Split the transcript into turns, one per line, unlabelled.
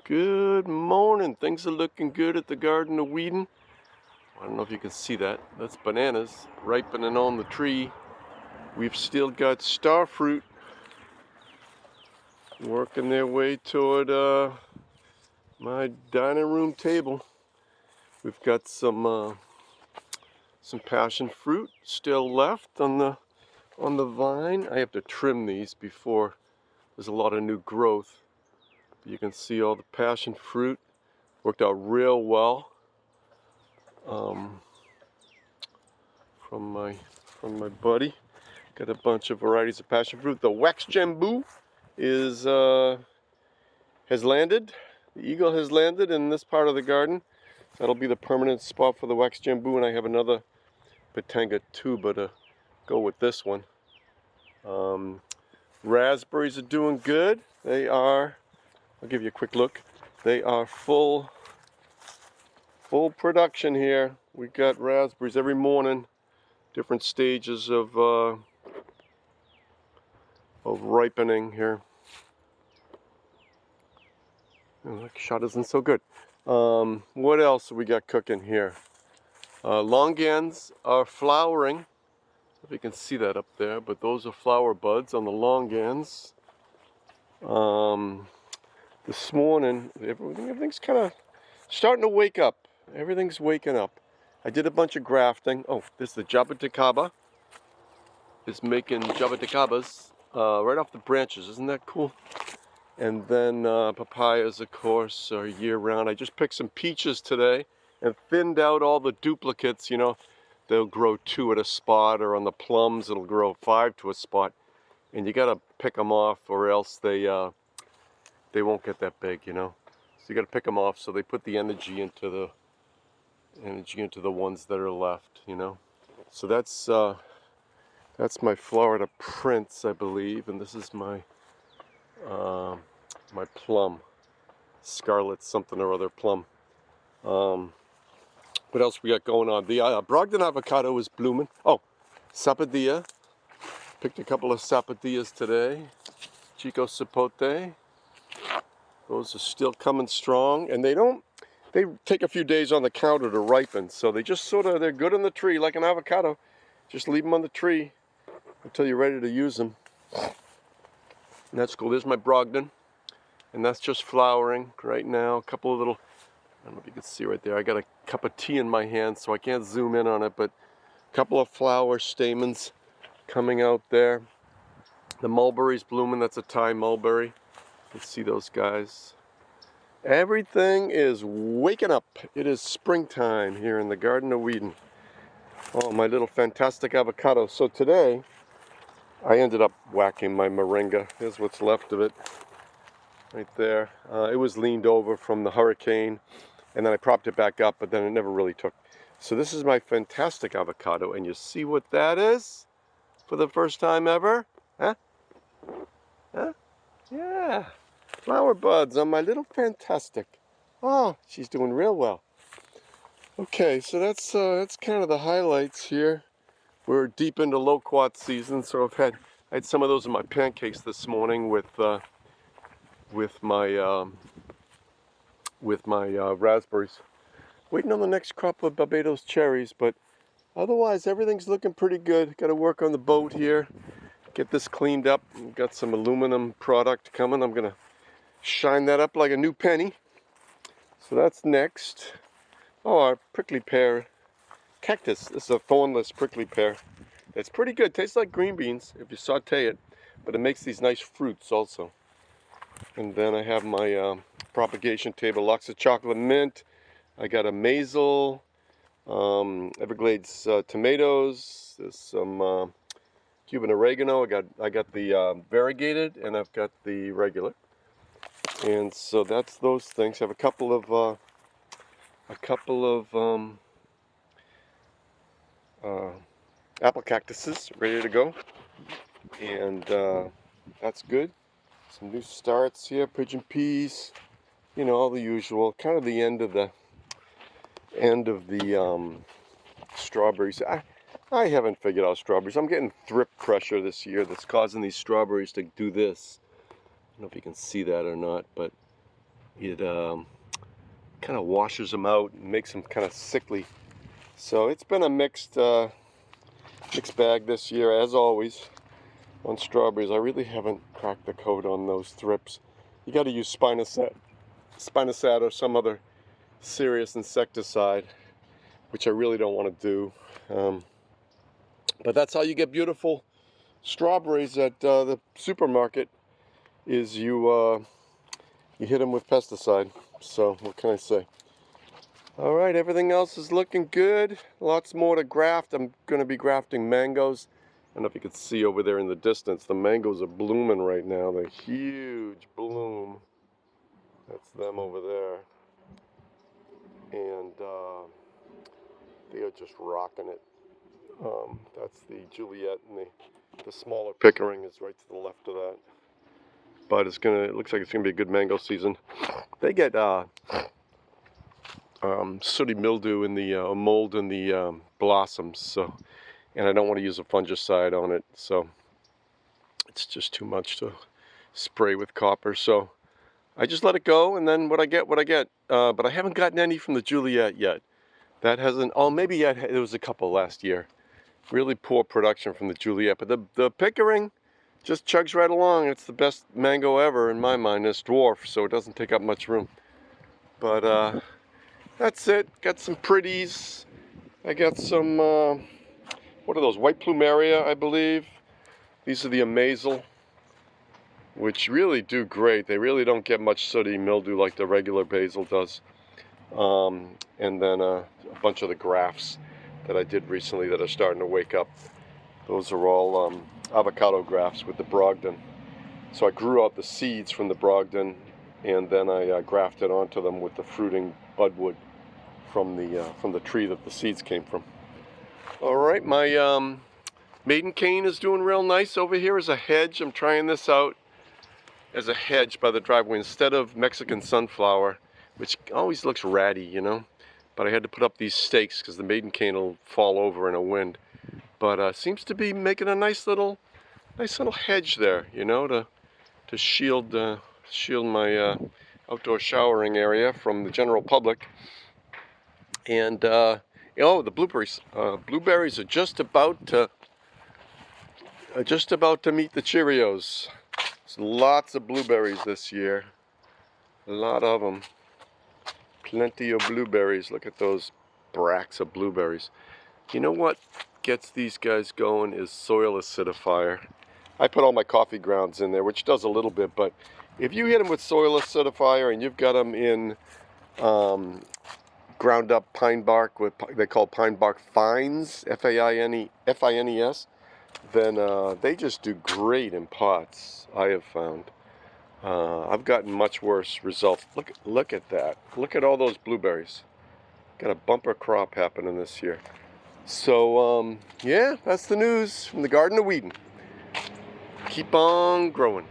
Good morning. Things are looking good at the Garden of Weeden. I don't know if you can see that. That's bananas ripening on the tree. We've still got star fruit working their way toward my dining room table. We've got some passion fruit still left on the vine. I have to trim these before there's a lot of new growth. You can see all the passion fruit worked out real well. From my buddy, got a bunch of varieties of passion fruit. The wax jambu has landed. The eagle has landed in this part of the garden. That'll be the permanent spot for the wax jambu, and I have another Patanga tuba to go with this one. Raspberries are doing good. They are. I'll give you a quick look. They are full production here. We got raspberries every morning. Different stages of ripening here. Oh, that shot isn't so good. What else we got cooking here? Longans are flowering. If you can see that up there, but those are flower buds on the longans. This morning, everything's kind of starting to wake up. Everything's waking up. I did a bunch of grafting. Oh, this is the jabuticaba. Is making jabuticabas right off the branches. Isn't that cool? And then papayas, of course, are year-round. I just picked some peaches today and thinned out all the duplicates. You know, they'll grow 2 at a spot, or on the plums, it'll grow 5 to a spot. And you got to pick them off, or else they won't get that big. You know, so you got to pick them off so they put the energy into the ones that are left. You know, so that's my Florida Prince, I believe, and this is my my plum, scarlet something or other plum. What else we got going on? The Brogdon avocado is blooming. Oh, sapodilla. Picked a couple of sapodillas today. Chico sapote. Those are still coming strong, and they take a few days on the counter to ripen, so they just they're good on the tree like an avocado. Just leave them on the tree until you're ready to use them. And that's cool. There's my Brogdon, and that's just flowering right now. A couple of little, I don't know if you can see right there. I got a cup of tea in my hand, so I can't zoom in on it, but a couple of flower stamens coming out there. The mulberry's blooming. That's a Thai mulberry. You can see those guys. Everything is waking up. It is springtime here in the Garden of Weeden. Oh, my little fantastic avocado. So today, I ended up whacking my moringa. Here's what's left of it, right there. It was leaned over from the hurricane, and then I propped it back up, but then it never really took. So this is my fantastic avocado, and you see what that is for the first time ever? Huh? Huh? Yeah. Flower buds on my little fantastic. Oh, she's doing real well. Okay, so that's kind of the highlights here. We're deep into loquat season, so I had some of those in my pancakes this morning with my raspberries. Waiting on the next crop of Barbados cherries, but otherwise everything's looking pretty good. Got to work on the boat here, get this cleaned up. We've got some aluminum product coming. I'm gonna shine that up like a new penny. So that's next. Oh, our prickly pear cactus. This is a thornless prickly pear. It's pretty good. Tastes like green beans if you saute it, but it makes these nice fruits also. And then I have my propagation table, lots of chocolate mint. I got a mazel, Everglades tomatoes. There's some Cuban oregano. I got the variegated, and I've got the regular. And so that's those things. I have a couple of apple cactuses ready to go, and that's good. Some new starts here, pigeon peas, you know, all the usual. Kind of the end of the strawberries. I haven't figured out strawberries. I'm getting thrip pressure this year that's causing these strawberries to do this. I don't know if you can see that or not, but it kind of washes them out and makes them kind of sickly. So it's been a mixed bag this year, as always, on strawberries. I really haven't cracked the code on those thrips. You got to use spinosad or some other serious insecticide, which I really don't want to do. But that's how you get beautiful strawberries at the supermarket, is you hit them with pesticide. So what can I say? All right, everything else is looking good. Lots more to graft. I'm going to be grafting mangoes. I don't know if you can see over there in the distance. The mangoes are blooming right now. They're huge bloom. That's them over there. And they are just rocking it. That's the Juliet, and the smaller Pickering is right to the left of that. But it looks like it's gonna be a good mango season. They get sooty mildew in the mold in the blossoms, so, and I don't want to use a fungicide on it, so it's just too much to spray with copper. So I just let it go, and then what I get. But I haven't gotten any from the Juliet yet. That hasn't. Oh, maybe there was a couple last year. Really poor production from the Juliet, but the Pickering just chugs right along. It's the best mango ever in my mind. It's dwarf, so it doesn't take up much room. But that's it. Got some pretties. I got some, what are those? White plumeria, I believe. These are the Amazel, which really do great. They really don't get much sooty mildew like the regular basil does. And then a bunch of the grafts that I did recently that are starting to wake up. Those are all avocado grafts with the Brogden. So I grew out the seeds from the Brogden, and then I grafted onto them with the fruiting budwood from the tree that the seeds came from. All right, my maiden cane is doing real nice. Over here is a hedge. I'm trying this out as a hedge by the driveway instead of Mexican sunflower, which always looks ratty, you know. But I had to put up these stakes because the maiden cane will fall over in a wind. But seems to be making a nice little hedge there, you know, to shield my outdoor showering area from the general public. And oh, the blueberries! Blueberries are just about to meet the Cheerios. There's lots of blueberries this year. A lot of them. Plenty of blueberries. Look at those bracts of blueberries. You know what gets these guys going is soil acidifier. I put all my coffee grounds in there, which does a little bit, but if you hit them with soil acidifier and you've got them in ground up pine bark, they call pine bark fines, F-I-N-E-S, then they just do great in pots, I have found. I've gotten much worse results. Look at that. Look at all those blueberries. Got a bumper crop happening this year. So, yeah, that's the news from the Garden of Weeden. Keep on growing.